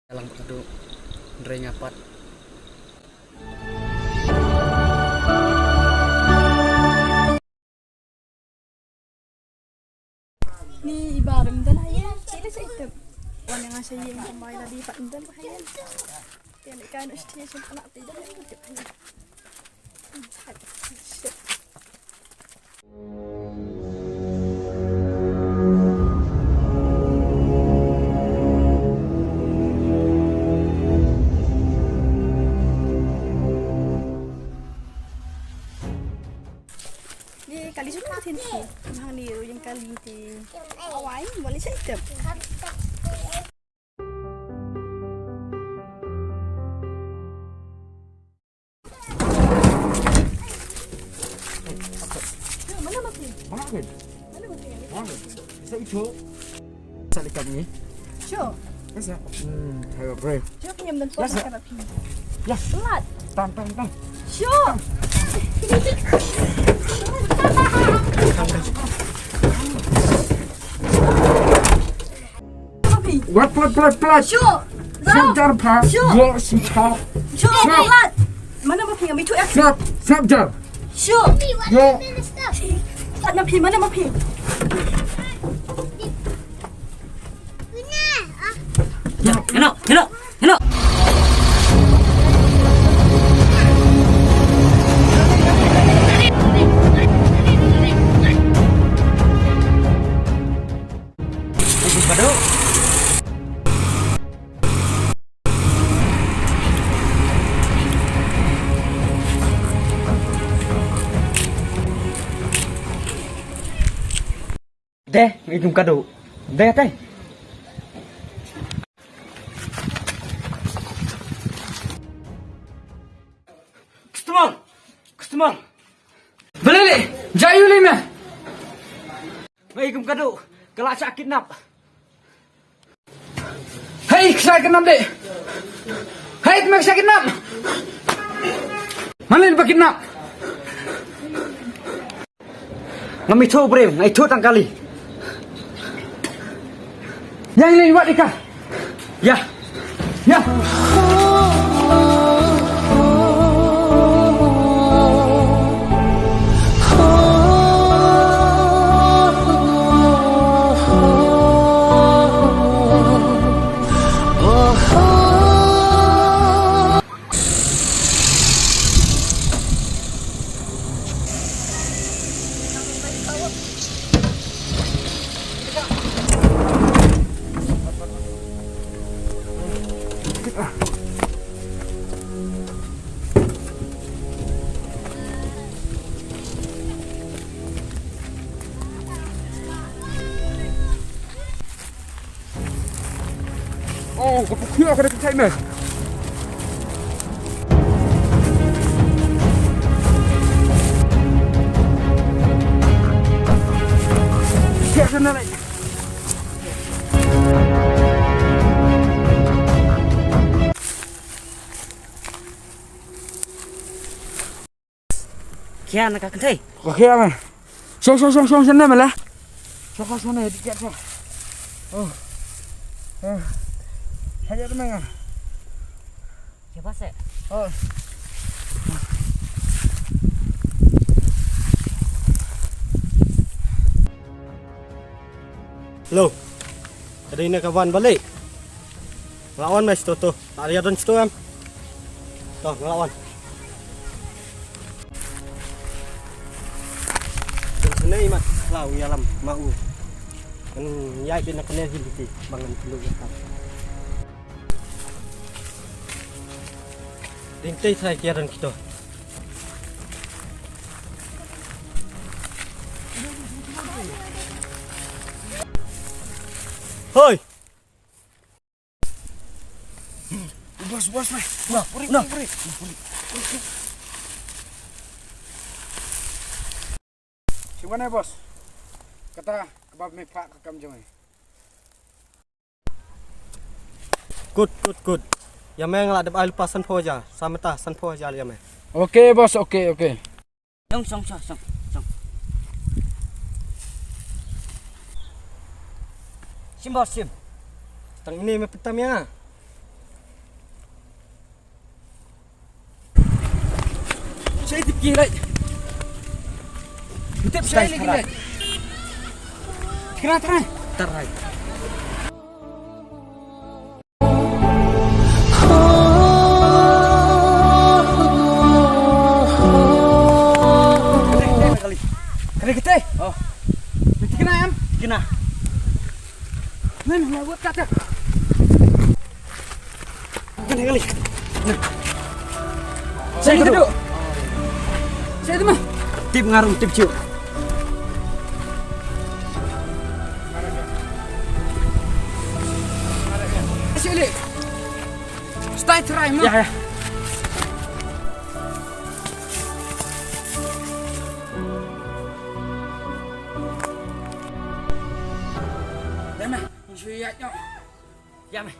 Dalang pedu Ndre nyapat. Ni ibaram dan hayan sila sa item. Wan nga sa yung kamay na di pa indan hayan. Yan ikan station pa natin dan item hayan. Di kali sudah natin si mahang niyo yung kali ti away wala sa item. Mana makin? Mana? Mana makin? Mana? Sa ito. Sa likod ni. Sure. Kasi hayo brave. Sure kanyam dan po Yes, sir. sa karapi. Ya, Selat. tam. Sure. What? Sure. Sabjar pa. Sure. Yo sita. Sure. Selat. Mana makin? May 2x. Sabjar. Sure. Yo. Selat na pi mana makin? Hello. Deh, ikum kado. Deh, teh. Customer. Beli, jayu lima. Ikum kado. Kalau saya kidnap. Hei, saya kidnap deh. Hei, saya kidnap. Mana dia kidnap? Ngami tu brem, ngai tu tang kali. Yang ini buat nikah. Ya. Oh, kepukul aku ada container. Siap sana lagi. Kian nak kentai. Okey apa? Song sana malah. Song sana dikit so. Oh. Hajar mana? Siapa sih? Oh. Lo, ada ini kawan balik. Ngelawan mas tu. Tak lihat dan situ am. Tuh ngelawan. Sini mat, lau yalam mau. Kan yai bin nak kena hiliti bangan perlu kita. Dintai saya kiaran kita. Hoi. Bos. Puri. Gimana bos? Kata kebab me pak ke kam jomai. Good. Yang main ngelak depan lepas sanpo aja. Sama tah sanpo aja yang main. Okey bos, okey. Song. Sim. Tang ini main petam ya. Saya dipikir. Kita saya lagi. Kira terang. Terang. Kali kita. Oh. Nanti kena am. Kena. Nen, mau buat kata. Kena kali. Saya duduk. Saya tu mah. Tip ngarung tip ciu. Sini. Stay try mah. Ya ya. Dah mah. Suya nyok. Ya meh.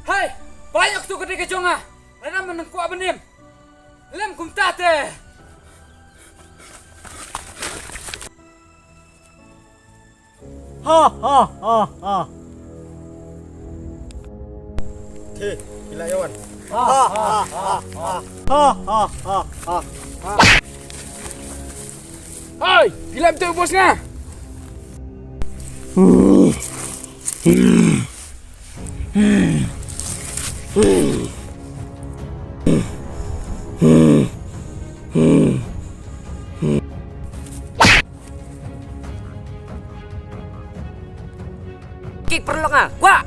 Hai, banyak tu ketika jonga. Lena menengku abenim. Lem kum tate. Ha ha ha ha. Okey, gila yawan. Ha ha ha ha. Ha ha ha ha. Hai, gila betul bosnya. Kik perlu nggak? Wah.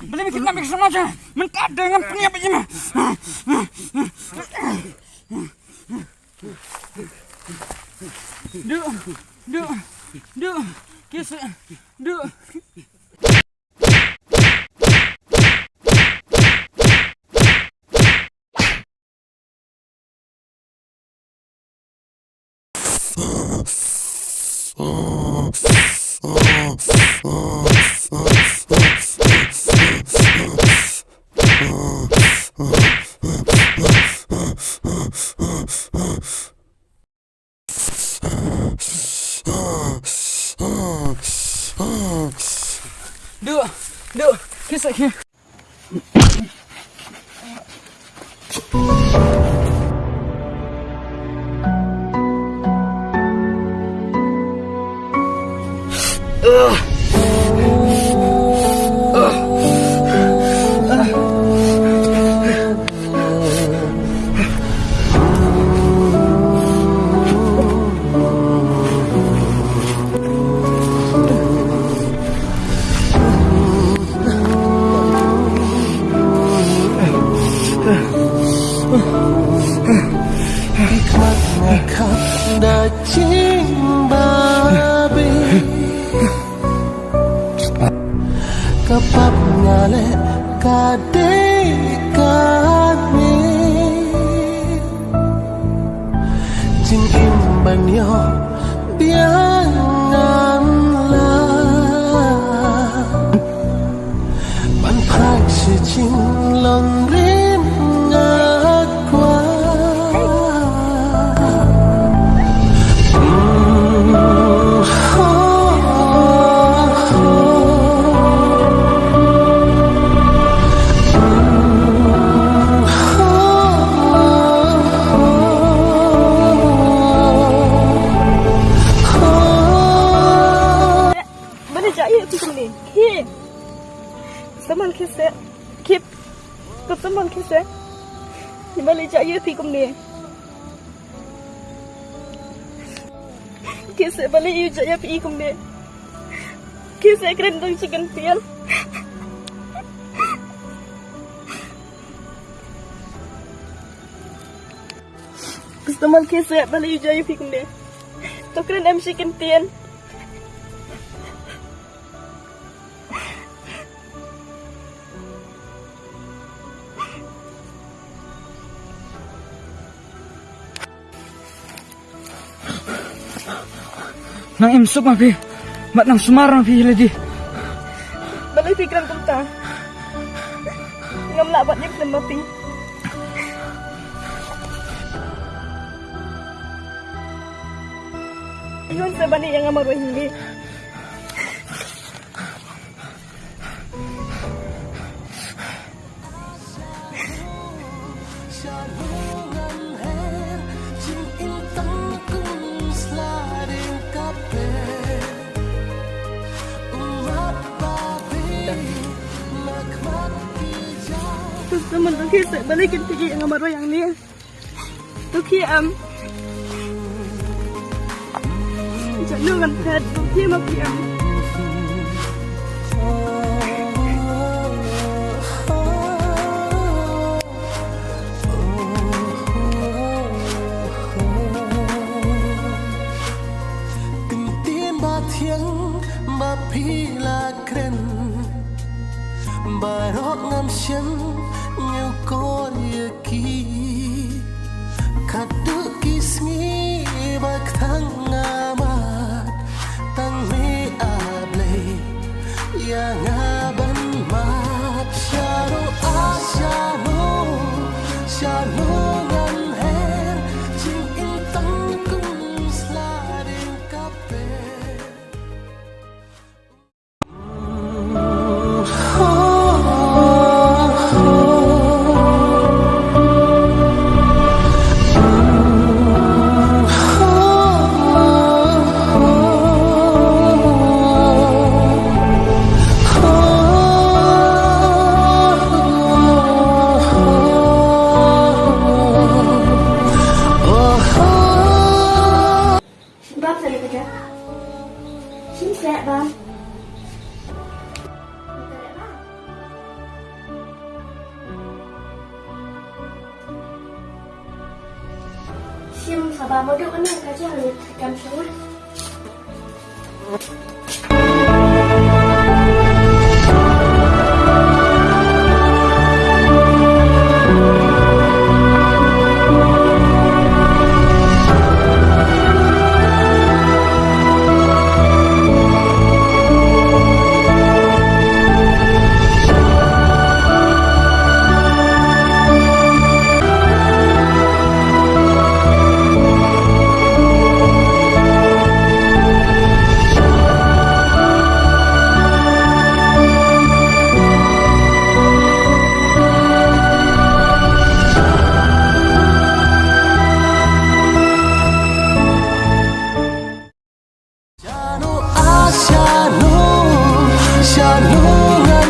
Boleh bikin nama sama aja. Mentak dengan punya apa mah. Duk, kis, duk. Duk, kis lagi. Kapag ngale kadekami Jing imban yo bianganlah Ban phai si jing lon rim ngak qua Mana jaya tu sini? Hei, Saman kese. Kip. Kut saman kese. Di balik jaya pi kum ni. Kese balik yu jaya pi kum ni. Kese keren dong chicken pian. Customer kese balik yu jaya pi kum ni. To keren em chicken pian. Nang imsok mapi. Mat nang sumarang pi lagi. Balik pikiran kumta. Ngam labat yak nama pi. Yun sa bani yang amaroy hindi. Terus teman tu kisah balikin pergi yang amaroy yang ni. Tu kiam. Jangan dengan pet tu kiam kiam. Ba phi là kren ba rok ngam shen nhiều có địa kỳ khát đu kismi ba thang ngamat tang mi able ya ngaban mat sharo shano ngan her ching in tang kum sliding kape. Bác sẽ được chưa? Xin sẽ bác. Sim sabar mau duk kena kaji hari kam suruh.